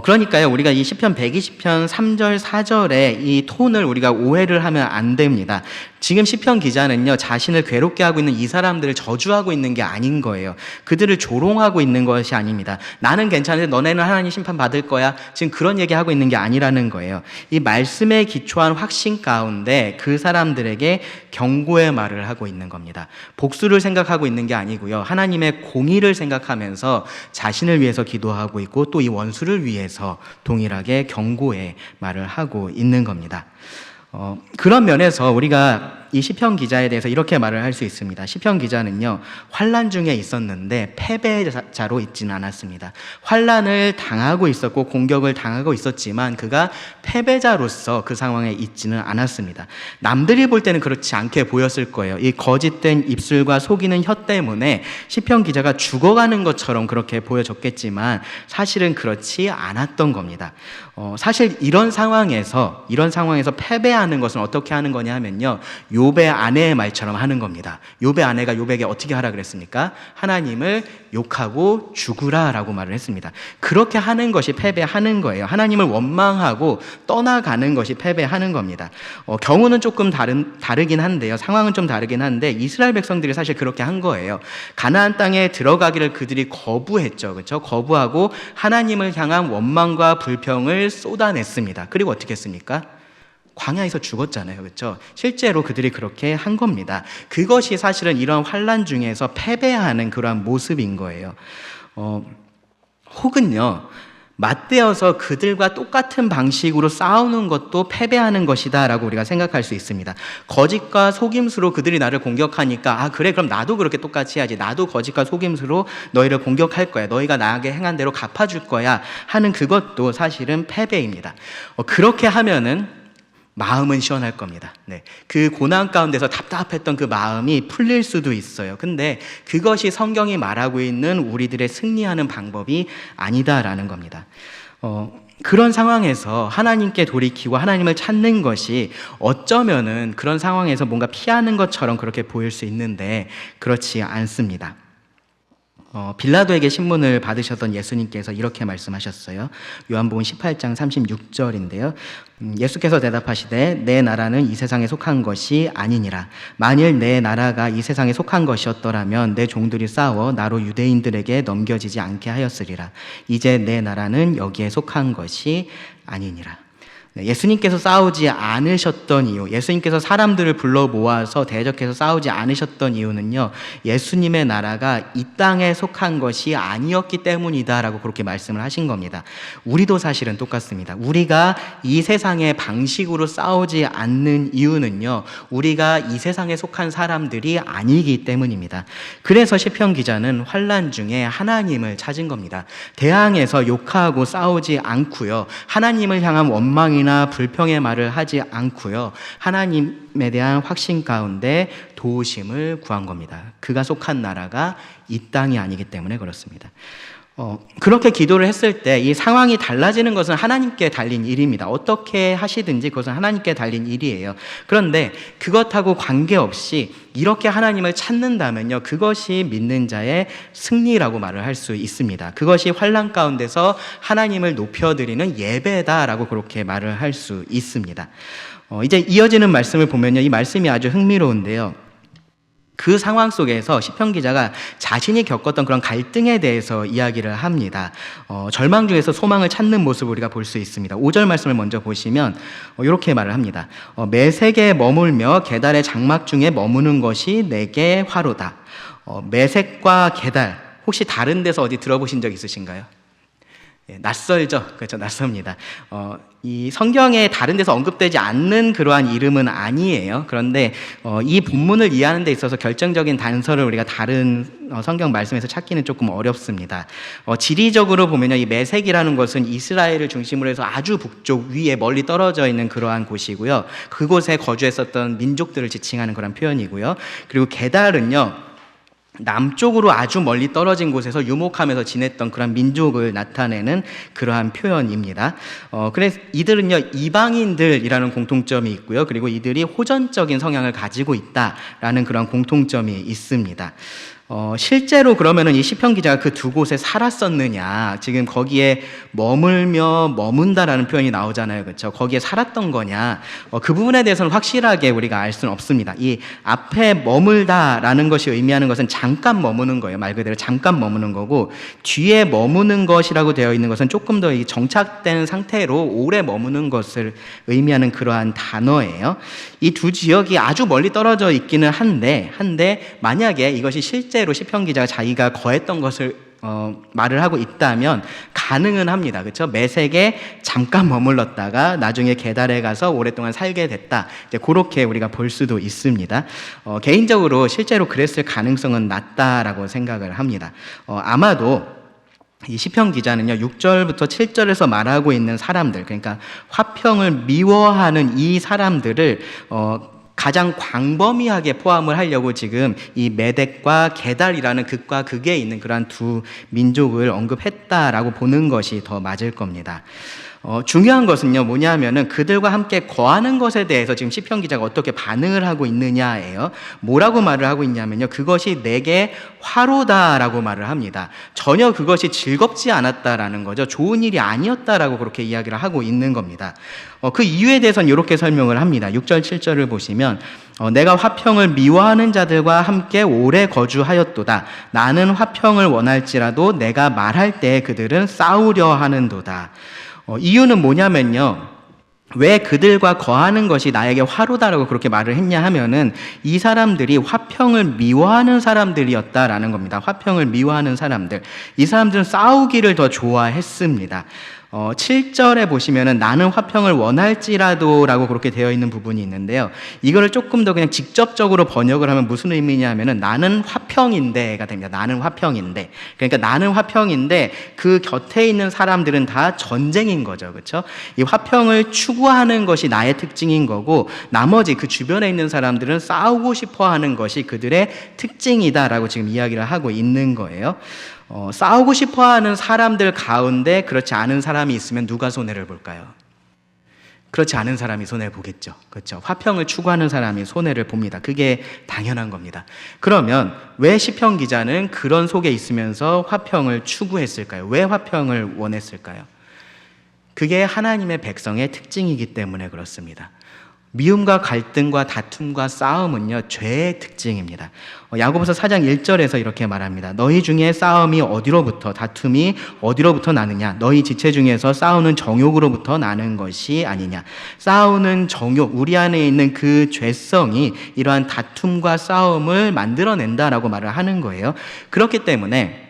그러니까요, 우리가 이 시편 120편 3절 4절의 이 톤을 우리가 오해를 하면 안 됩니다. 지금 시편 기자는요, 자신을 괴롭게 하고 있는 이 사람들을 저주하고 있는 게 아닌 거예요. 그들을 조롱하고 있는 것이 아닙니다. 나는 괜찮은데 너네는 하나님 심판 받을 거야. 지금 그런 얘기하고 있는 게 아니라는 거예요. 이 말씀에 기초한 확신 가운데 그 사람들에게 경고의 말을 하고 있는 겁니다. 복수를 생각하고 있는 게 아니고요, 하나님의 공의를 생각하면서 자신을 위해서 기도하고 있고 또 이 원수를 위해서 동일하게 경고의 말을 하고 있는 겁니다. 그런 면에서 우리가 이 시편 기자에 대해서 이렇게 말을 할 수 있습니다. 시편 기자는요, 환난 중에 있었는데 패배자로 있지는 않았습니다. 환난을 당하고 있었고 공격을 당하고 있었지만 그가 패배자로서 그 상황에 있지는 않았습니다. 남들이 볼 때는 그렇지 않게 보였을 거예요. 이 거짓된 입술과 속이는 혀 때문에 시편 기자가 죽어가는 것처럼 그렇게 보여졌겠지만 사실은 그렇지 않았던 겁니다. 사실 이런 상황에서 패배하는 것은 어떻게 하는 거냐 하면요, 욥의 아내의 말처럼 하는 겁니다. 욥의 아내가 욥에게 어떻게 하라 그랬습니까? 하나님을 욕하고 죽으라라고 말을 했습니다. 그렇게 하는 것이 패배하는 거예요. 하나님을 원망하고 떠나가는 것이 패배하는 겁니다. 경우는 조금 다르긴 한데요. 상황은 좀 다르긴 한데 이스라엘 백성들이 사실 그렇게 한 거예요. 가나안 땅에 들어가기를 그들이 거부했죠. 그렇죠? 거부하고 하나님을 향한 원망과 불평을 쏟아냈습니다. 그리고 어떻게 했습니까? 광야에서 죽었잖아요. 그렇죠? 실제로 그들이 그렇게 한 겁니다. 그것이 사실은 이런 환난 중에서 패배하는 그러한 모습인 거예요. 혹은요, 맞대어서 그들과 똑같은 방식으로 싸우는 것도 패배하는 것이다 라고 우리가 생각할 수 있습니다. 거짓과 속임수로 그들이 나를 공격하니까 그래, 그럼 나도 그렇게 똑같이 해야지. 나도 거짓과 속임수로 너희를 공격할 거야. 너희가 나에게 행한 대로 갚아줄 거야 하는 그것도 사실은 패배입니다. 그렇게 하면은 마음은 시원할 겁니다. 네. 그 고난 가운데서 답답했던 그 마음이 풀릴 수도 있어요. 근데 그것이 성경이 말하고 있는 우리들의 승리하는 방법이 아니다라는 겁니다. 그런 상황에서 하나님께 돌이키고 하나님을 찾는 것이 어쩌면은 그런 상황에서 뭔가 피하는 것처럼 그렇게 보일 수 있는데 그렇지 않습니다. 빌라도에게 신문을 받으셨던 예수님께서 이렇게 말씀하셨어요. 요한복음 18장 36절인데요. 예수께서 대답하시되 내 나라는 이 세상에 속한 것이 아니니라. 만일 내 나라가 이 세상에 속한 것이었더라면 내 종들이 싸워 나로 유대인들에게 넘겨지지 않게 하였으리라. 이제 내 나라는 여기에 속한 것이 아니니라. 예수님께서 싸우지 않으셨던 이유, 예수님께서 사람들을 불러 모아서 대적해서 싸우지 않으셨던 이유는요, 예수님의 나라가 이 땅에 속한 것이 아니었기 때문이다라고 그렇게 말씀을 하신 겁니다. 우리도 사실은 똑같습니다. 우리가 이 세상의 방식으로 싸우지 않는 이유는요, 우리가 이 세상에 속한 사람들이 아니기 때문입니다. 그래서 시편 기자는 환난 중에 하나님을 찾은 겁니다. 대항해서 욕하고 싸우지 않고요, 하나님을 향한 원망이나 불평의 말을 하지 않고요, 하나님에 대한 확신 가운데 도우심을 구한 겁니다. 그가 속한 나라가 이 땅이 아니기 때문에 그렇습니다. 그렇게 기도를 했을 때 이 상황이 달라지는 것은 하나님께 달린 일입니다. 어떻게 하시든지 그것은 하나님께 달린 일이에요. 그런데 그것하고 관계없이 이렇게 하나님을 찾는다면요, 그것이 믿는 자의 승리라고 말을 할 수 있습니다. 그것이 환난 가운데서 하나님을 높여드리는 예배다라고 그렇게 말을 할 수 있습니다. 이제 이어지는 말씀을 보면요, 이 말씀이 아주 흥미로운데요, 그 상황 속에서 시편 기자가 자신이 겪었던 그런 갈등에 대해서 이야기를 합니다. 절망 중에서 소망을 찾는 모습을 우리가 볼 수 있습니다. 5절 말씀을 먼저 보시면 이렇게 말을 합니다. 매색에 머물며 계달의 장막 중에 머무는 것이 내게 화로다. 매색과 계달, 혹시 다른 데서 어디 들어보신 적 있으신가요? 낯설죠. 그렇죠. 낯섭니다. 이 성경에 다른 데서 언급되지 않는 그러한 이름은 아니에요. 그런데 이 본문을 이해하는 데 있어서 결정적인 단서를 우리가 다른 성경 말씀에서 찾기는 조금 어렵습니다. 지리적으로 보면요, 이 메색이라는 것은 이스라엘을 중심으로 해서 아주 북쪽 위에 멀리 떨어져 있는 그러한 곳이고요. 그곳에 거주했었던 민족들을 지칭하는 그런 표현이고요. 그리고 게달은요, 남쪽으로 아주 멀리 떨어진 곳에서 유목하면서 지냈던 그런 민족을 나타내는 그러한 표현입니다. 그래서 이들은요, 이방인들이라는 공통점이 있고요. 그리고 이들이 호전적인 성향을 가지고 있다라는 그런 공통점이 있습니다. 실제로 그러면은 이 시편 기자가 그 두 곳에 살았었느냐, 지금 거기에 머물며 머문다라는 표현이 나오잖아요, 그렇죠? 거기에 살았던 거냐, 그 부분에 대해서는 확실하게 우리가 알 수는 없습니다. 이 앞에 머물다라는 것이 의미하는 것은 잠깐 머무는 거예요. 말 그대로 잠깐 머무는 거고, 뒤에 머무는 것이라고 되어 있는 것은 조금 더 정착된 상태로 오래 머무는 것을 의미하는 그러한 단어예요. 이 두 지역이 아주 멀리 떨어져 있기는 한데 만약에 이것이 실제로 시편 기자가 자기가 거했던 것을 말을 하고 있다면 가능은 합니다. 그렇죠? 메색에 잠깐 머물렀다가 나중에 게달에 가서 오랫동안 살게 됐다. 이제 그렇게 우리가 볼 수도 있습니다. 개인적으로 실제로 그랬을 가능성은 낮다라고 생각을 합니다. 아마도 이 시편 기자는요, 6절부터 7절에서 말하고 있는 사람들, 그러니까 화평을 미워하는 이 사람들을 가장 광범위하게 포함을 하려고 지금 이 메덱과 게달이라는 극과 극에 있는 그러한 두 민족을 언급했다라고 보는 것이 더 맞을 겁니다. 중요한 것은요, 뭐냐면은 그들과 함께 거하는 것에 대해서 지금 시편 기자가 어떻게 반응을 하고 있느냐예요. 뭐라고 말을 하고 있냐면요, 그것이 내게 화로다라고 말을 합니다. 전혀 그것이 즐겁지 않았다라는 거죠. 좋은 일이 아니었다라고 그렇게 이야기를 하고 있는 겁니다. 그 이유에 대해서는 이렇게 설명을 합니다. 6절 7절을 보시면 내가 화평을 미워하는 자들과 함께 오래 거주하였도다. 나는 화평을 원할지라도 내가 말할 때 그들은 싸우려 하는도다. 이유는 뭐냐면요, 왜 그들과 거하는 것이 나에게 화로다라고 그렇게 말을 했냐 하면은 이 사람들이 화평을 미워하는 사람들이었다라는 겁니다. 화평을 미워하는 사람들, 이 사람들은 싸우기를 더 좋아했습니다. 7절에 보시면은 나는 화평을 원할지라도 라고 그렇게 되어 있는 부분이 있는데요, 이거를 조금 더 그냥 직접적으로 번역을 하면 무슨 의미냐 하면은 나는 화평인데가 됩니다. 나는 화평인데, 그러니까 나는 화평인데 그 곁에 있는 사람들은 다 전쟁인 거죠. 그렇죠? 이 화평을 추구하는 것이 나의 특징인 거고, 나머지 그 주변에 있는 사람들은 싸우고 싶어 하는 것이 그들의 특징이다라고 지금 이야기를 하고 있는 거예요. 싸우고 싶어하는 사람들 가운데 그렇지 않은 사람이 있으면 누가 손해를 볼까요? 그렇지 않은 사람이 손해를 보겠죠. 그렇죠? 화평을 추구하는 사람이 손해를 봅니다. 그게 당연한 겁니다. 그러면 왜 시편 기자는 그런 속에 있으면서 화평을 추구했을까요? 왜 화평을 원했을까요? 그게 하나님의 백성의 특징이기 때문에 그렇습니다. 미움과 갈등과 다툼과 싸움은요, 죄의 특징입니다. 야고보서 4장 1절에서 이렇게 말합니다. 너희 중에 싸움이 어디로부터, 다툼이 어디로부터 나느냐? 너희 지체 중에서 싸우는 정욕으로부터 나는 것이 아니냐? 싸우는 정욕, 우리 안에 있는 그 죄성이 이러한 다툼과 싸움을 만들어낸다라고 말을 하는 거예요. 그렇기 때문에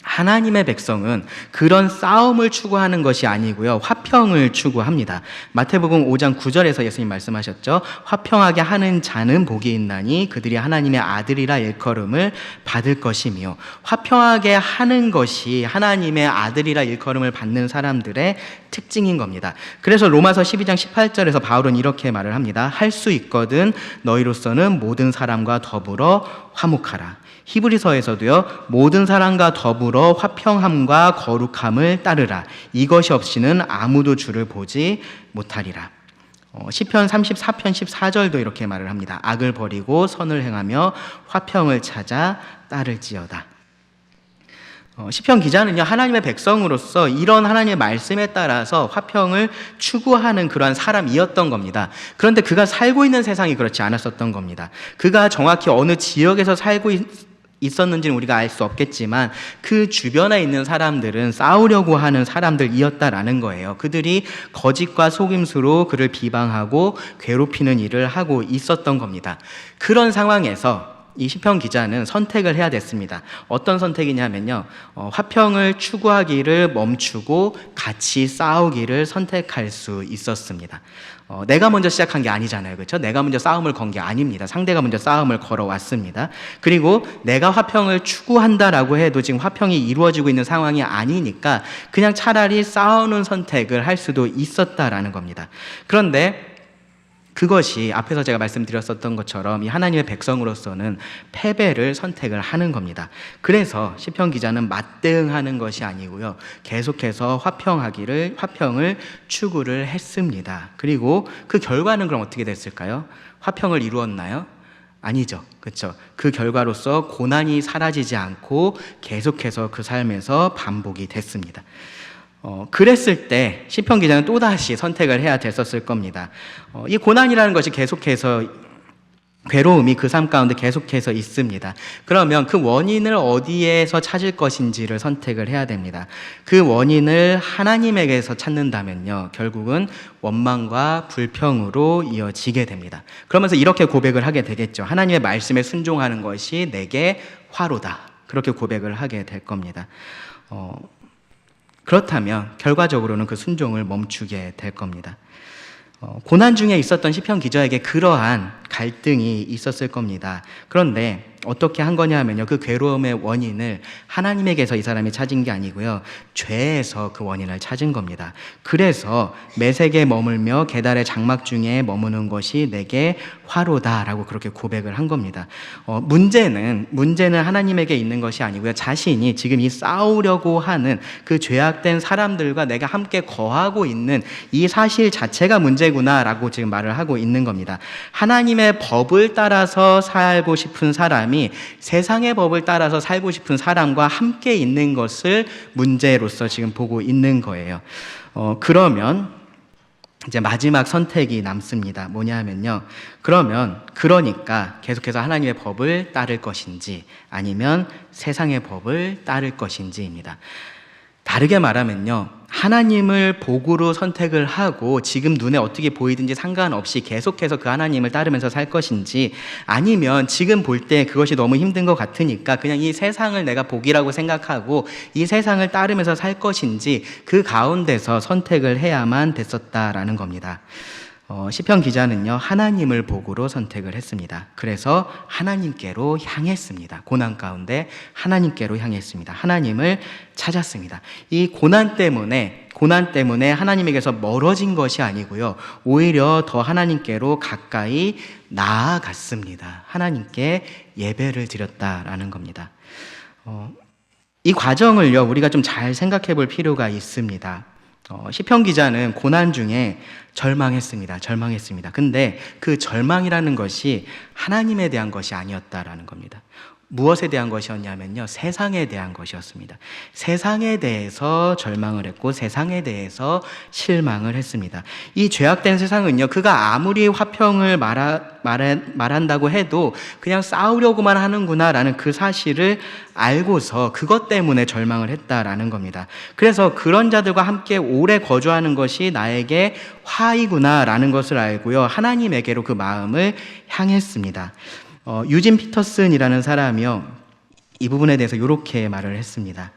하나님의 백성은 그런 싸움을 추구하는 것이 아니고요, 화평을 추구합니다. 마태복음 5장 9절에서 예수님 말씀하셨죠. 화평하게 하는 자는 복이 있나니 그들이 하나님의 아들이라 일컬음을 받을 것이며, 화평하게 하는 것이 하나님의 아들이라 일컬음을 받는 사람들의 특징인 겁니다. 그래서 로마서 12장 18절에서 바울은 이렇게 말을 합니다. 할 수 있거든 너희로서는 모든 사람과 더불어 화목하라. 히브리서에서도요, 모든 사람과 더불어 화평함과 거룩함을 따르라. 이것이 없이는 아무도 주를 보지 못하리라. 시편 34편 14절도 이렇게 말을 합니다. 악을 버리고 선을 행하며 화평을 찾아 따를지어다. 시편 기자는요, 하나님의 백성으로서 이런 하나님의 말씀에 따라서 화평을 추구하는 그러한 사람이었던 겁니다. 그런데 그가 살고 있는 세상이 그렇지 않았었던 겁니다. 그가 정확히 어느 지역에서 살고 있었는지는 우리가 알 수 없겠지만 그 주변에 있는 사람들은 싸우려고 하는 사람들이었다라는 거예요. 그들이 거짓과 속임수로 그를 비방하고 괴롭히는 일을 하고 있었던 겁니다. 그런 상황에서 이 시편 기자는 선택을 해야 됐습니다. 어떤 선택이냐면요, 화평을 추구하기를 멈추고 같이 싸우기를 선택할 수 있었습니다. 내가 먼저 시작한 게 아니잖아요, 그렇죠? 내가 먼저 싸움을 건 게 아닙니다. 상대가 먼저 싸움을 걸어왔습니다. 그리고 내가 화평을 추구한다라고 해도 지금 화평이 이루어지고 있는 상황이 아니니까 그냥 차라리 싸우는 선택을 할 수도 있었다라는 겁니다. 그런데 그것이 앞에서 제가 말씀드렸었던 것처럼 이 하나님의 백성으로서는 패배를 선택을 하는 겁니다. 그래서 시편 기자는 맞대응하는 것이 아니고요, 계속해서 화평을 추구를 했습니다. 그리고 그 결과는 그럼 어떻게 됐을까요? 화평을 이루었나요? 아니죠. 그렇죠. 그 결과로서 고난이 사라지지 않고 계속해서 그 삶에서 반복이 됐습니다. 그랬을 때 시편 기자는 또다시 선택을 해야 됐었을 겁니다. 이 고난이라는 것이 계속해서, 괴로움이 그 삶 가운데 계속해서 있습니다. 그러면 그 원인을 어디에서 찾을 것인지를 선택을 해야 됩니다. 그 원인을 하나님에게서 찾는다면요, 결국은 원망과 불평으로 이어지게 됩니다. 그러면서 이렇게 고백을 하게 되겠죠. 하나님의 말씀에 순종하는 것이 내게 화로다. 그렇게 고백을 하게 될 겁니다. 그렇다면 결과적으로는 그 순종을 멈추게 될 겁니다. 고난 중에 있었던 시편 기자에게 그러한 갈등이 있었을 겁니다. 그런데 어떻게 한 거냐면요, 그 괴로움의 원인을 하나님에게서 이 사람이 찾은 게 아니고요, 죄에서 그 원인을 찾은 겁니다. 그래서 매색에 머물며 계달의 장막 중에 머무는 것이 내게 화로다라고 그렇게 고백을 한 겁니다. 문제는 하나님에게 있는 것이 아니고요, 자신이 지금 이 싸우려고 하는 그 죄악된 사람들과 내가 함께 거하고 있는 이 사실 자체가 문제구나라고 지금 말을 하고 있는 겁니다. 하나님의 법을 따라서 살고 싶은 사람이 세상의 법을 따라서 살고 싶은 사람과 함께 있는 것을 문제로서 지금 보고 있는 거예요. 그러면 이제 마지막 선택이 남습니다. 뭐냐면요, 그러니까 계속해서 하나님의 법을 따를 것인지 아니면 세상의 법을 따를 것인지입니다. 다르게 말하면요, 하나님을 복으로 선택을 하고 지금 눈에 어떻게 보이든지 상관없이 계속해서 그 하나님을 따르면서 살 것인지, 아니면 지금 볼 때 그것이 너무 힘든 것 같으니까 그냥 이 세상을 내가 복이라고 생각하고 이 세상을 따르면서 살 것인지, 그 가운데서 선택을 해야만 됐었다라는 겁니다. 시편 기자는요, 하나님을 복으로 선택을 했습니다. 그래서 하나님께로 향했습니다. 고난 가운데 하나님께로 향했습니다. 하나님을 찾았습니다. 이 고난 때문에 하나님에게서 멀어진 것이 아니고요, 오히려 더 하나님께로 가까이 나아갔습니다. 하나님께 예배를 드렸다라는 겁니다. 이 과정을요, 우리가 좀 잘 생각해 볼 필요가 있습니다. 시편 기자는 고난 중에 절망했습니다. 근데 그 절망이라는 것이 하나님에 대한 것이 아니었다라는 겁니다. 무엇에 대한 것이었냐면요, 세상에 대한 것이었습니다. 세상에 대해서 절망을 했고 세상에 대해서 실망을 했습니다. 이 죄악된 세상은요, 그가 아무리 화평을 말한다고 해도 그냥 싸우려고만 하는구나라는 그 사실을 알고서 그것 때문에 절망을 했다라는 겁니다. 그래서 그런 자들과 함께 오래 거주하는 것이 나에게 화이구나라는 것을 알고요, 하나님에게로 그 마음을 향했습니다. 유진 피터슨이라는 사람이요, 이 부분에 대해서 이렇게 말을 했습니다.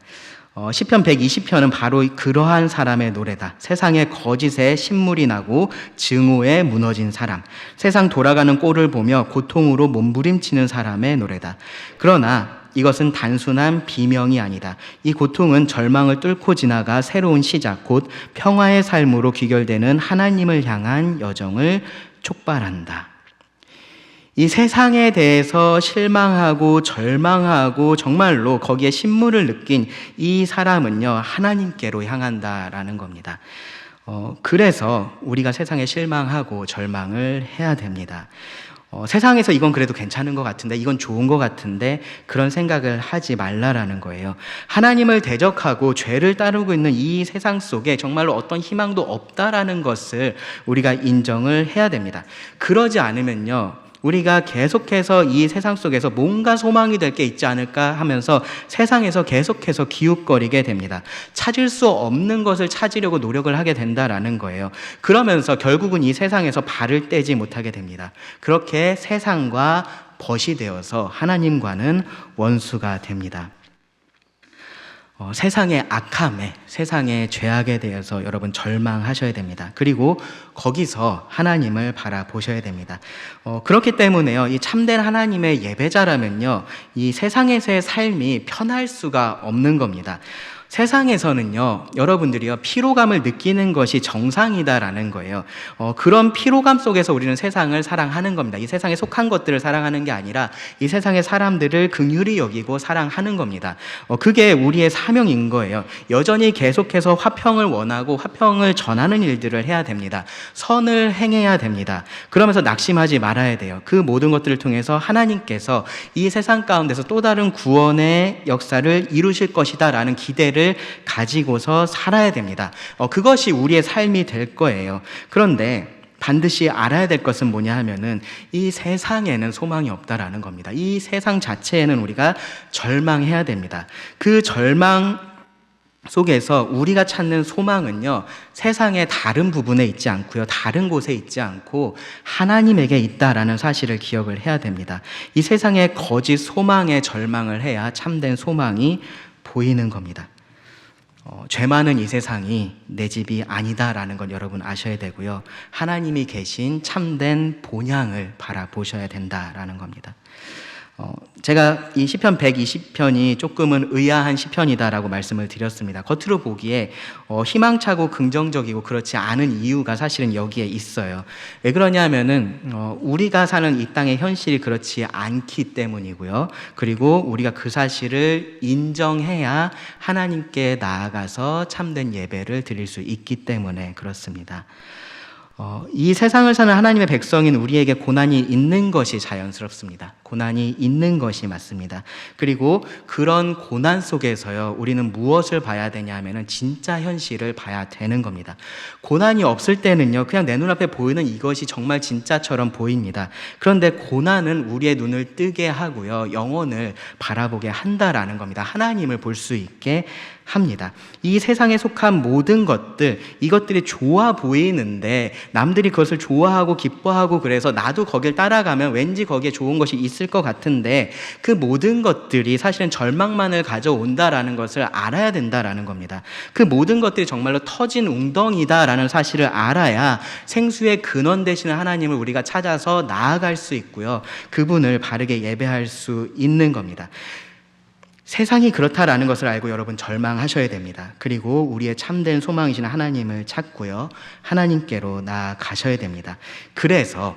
시편 120편은 바로 그러한 사람의 노래다. 세상의 거짓에 신물이 나고 증오에 무너진 사람, 세상 돌아가는 꼴을 보며 고통으로 몸부림치는 사람의 노래다. 그러나 이것은 단순한 비명이 아니다. 이 고통은 절망을 뚫고 지나가 새로운 시작, 곧 평화의 삶으로 귀결되는 하나님을 향한 여정을 촉발한다. 이 세상에 대해서 실망하고 절망하고 정말로 거기에 신물을 느낀 이 사람은요, 하나님께로 향한다라는 겁니다. 그래서 우리가 세상에 실망하고 절망을 해야 됩니다. 세상에서 이건 그래도 괜찮은 것 같은데, 이건 좋은 것 같은데, 그런 생각을 하지 말라라는 거예요. 하나님을 대적하고 죄를 따르고 있는 이 세상 속에 정말로 어떤 희망도 없다라는 것을 우리가 인정을 해야 됩니다. 그러지 않으면요, 우리가 계속해서 이 세상 속에서 뭔가 소망이 될 게 있지 않을까 하면서 세상에서 계속해서 기웃거리게 됩니다. 찾을 수 없는 것을 찾으려고 노력을 하게 된다라는 거예요. 그러면서 결국은 이 세상에서 발을 떼지 못하게 됩니다. 그렇게 세상과 벗이 되어서 하나님과는 원수가 됩니다. 세상의 악함에, 세상의 죄악에 대해서 여러분 절망하셔야 됩니다. 그리고 거기서 하나님을 바라보셔야 됩니다. 그렇기 때문에요, 이 참된 하나님의 예배자라면요, 이 세상에서의 삶이 편할 수가 없는 겁니다. 세상에서는요, 여러분들이요, 피로감을 느끼는 것이 정상이다라는 거예요. 그런 피로감 속에서 우리는 세상을 사랑하는 겁니다. 이 세상에 속한 것들을 사랑하는 게 아니라 이 세상의 사람들을 긍휼히 여기고 사랑하는 겁니다. 그게 우리의 사명인 거예요. 여전히 계속해서 화평을 원하고 화평을 전하는 일들을 해야 됩니다. 선을 행해야 됩니다. 그러면서 낙심하지 말아야 돼요. 그 모든 것들을 통해서 하나님께서 이 세상 가운데서 또 다른 구원의 역사를 이루실 것이다 라는 기대를 가지고서 살아야 됩니다. 그것이 우리의 삶이 될 거예요. 그런데 반드시 알아야 될 것은 뭐냐 하면은 이 세상에는 소망이 없다라는 겁니다. 이 세상 자체에는 우리가 절망해야 됩니다. 그 절망 속에서 우리가 찾는 소망은요, 세상의 다른 부분에 있지 않고요, 다른 곳에 있지 않고 하나님에게 있다라는 사실을 기억을 해야 됩니다. 이 세상의 거짓 소망에 절망을 해야 참된 소망이 보이는 겁니다. 죄 많은 이 세상이 내 집이 아니다라는 건 여러분 아셔야 되고요, 하나님이 계신 참된 본향을 바라보셔야 된다라는 겁니다. 제가 이 시편 120편이 조금은 의아한 시편이다라고 말씀을 드렸습니다. 겉으로 보기에 희망차고 긍정적이고 그렇지 않은 이유가 사실은 여기에 있어요. 왜 그러냐면은 우리가 사는 이 땅의 현실이 그렇지 않기 때문이고요. 그리고 우리가 그 사실을 인정해야 하나님께 나아가서 참된 예배를 드릴 수 있기 때문에 그렇습니다. 이 세상을 사는 하나님의 백성인 우리에게 고난이 있는 것이 자연스럽습니다. 고난이 있는 것이 맞습니다. 그리고 그런 고난 속에서요, 우리는 무엇을 봐야 되냐 하면은 진짜 현실을 봐야 되는 겁니다. 고난이 없을 때는요, 그냥 내 눈앞에 보이는 이것이 정말 진짜처럼 보입니다. 그런데 고난은 우리의 눈을 뜨게 하고요, 영혼을 바라보게 한다라는 겁니다. 하나님을 볼 수 있게 합니다. 이 세상에 속한 모든 것들, 이것들이 좋아 보이는데 남들이 그것을 좋아하고 기뻐하고 그래서 나도 거길 따라가면 왠지 거기에 좋은 것이 있을 것 같은데 그 모든 것들이 사실은 절망만을 가져온다라는 것을 알아야 된다라는 겁니다. 그 모든 것들이 정말로 터진 웅덩이다라는 사실을 알아야 생수의 근원 되시는 하나님을 우리가 찾아서 나아갈 수 있고요, 그분을 바르게 예배할 수 있는 겁니다. 세상이 그렇다라는 것을 알고 여러분 절망하셔야 됩니다. 그리고 우리의 참된 소망이신 하나님을 찾고요, 하나님께로 나아가셔야 됩니다. 그래서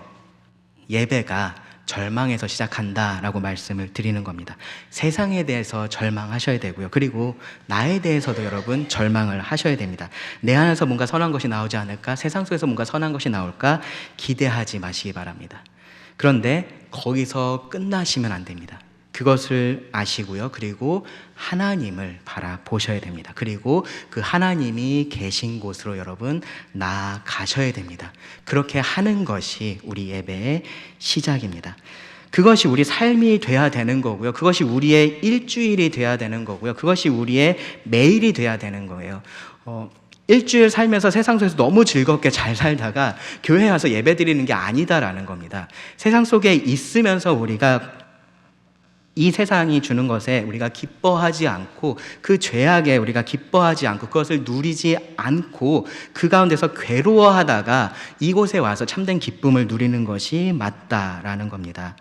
예배가 절망에서 시작한다라고 말씀을 드리는 겁니다. 세상에 대해서 절망하셔야 되고요, 그리고 나에 대해서도 여러분 절망을 하셔야 됩니다. 내 안에서 뭔가 선한 것이 나오지 않을까, 세상 속에서 뭔가 선한 것이 나올까 기대하지 마시기 바랍니다. 그런데 거기서 끝나시면 안 됩니다. 그것을 아시고요, 그리고 하나님을 바라보셔야 됩니다. 그리고 그 하나님이 계신 곳으로 여러분 나아가셔야 됩니다. 그렇게 하는 것이 우리 예배의 시작입니다. 그것이 우리 삶이 돼야 되는 거고요, 그것이 우리의 일주일이 돼야 되는 거고요, 그것이 우리의 매일이 돼야 되는 거예요. 일주일 살면서 세상 속에서 너무 즐겁게 잘 살다가 교회에 와서 예배 드리는 게 아니다라는 겁니다. 세상 속에 있으면서 우리가 이 세상이 주는 것에 우리가 기뻐하지 않고 그 죄악에 우리가 기뻐하지 않고 그것을 누리지 않고 그 가운데서 괴로워하다가 이곳에 와서 참된 기쁨을 누리는 것이 맞다라는 겁니다.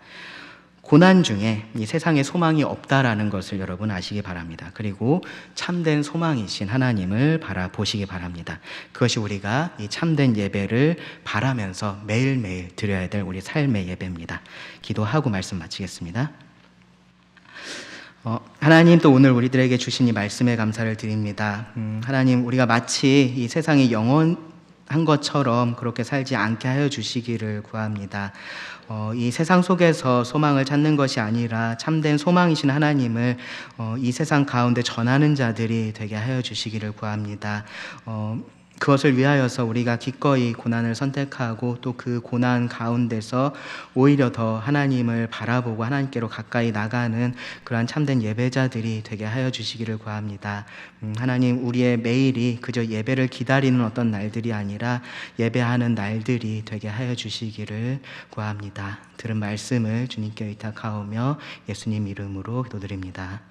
고난 중에 이 세상에 소망이 없다라는 것을 여러분 아시기 바랍니다. 그리고 참된 소망이신 하나님을 바라보시기 바랍니다. 그것이 우리가 이 참된 예배를 바라면서 매일매일 드려야 될 우리 삶의 예배입니다. 기도하고 말씀 마치겠습니다. 하나님, 또 오늘 우리들에게 주신 이 말씀에 감사를 드립니다. 하나님, 우리가 마치 이 세상이 영원한 것처럼 그렇게 살지 않게 하여 주시기를 구합니다. 이 세상 속에서 소망을 찾는 것이 아니라 참된 소망이신 하나님을 이 세상 가운데 전하는 자들이 되게 하여 주시기를 구합니다. 그것을 위하여서 우리가 기꺼이 고난을 선택하고 또 그 고난 가운데서 오히려 더 하나님을 바라보고 하나님께로 가까이 나가는 그러한 참된 예배자들이 되게 하여 주시기를 구합니다. 하나님, 우리의 매일이 그저 예배를 기다리는 어떤 날들이 아니라 예배하는 날들이 되게 하여 주시기를 구합니다. 들은 말씀을 주님께 의탁하오며 예수님 이름으로 기도드립니다.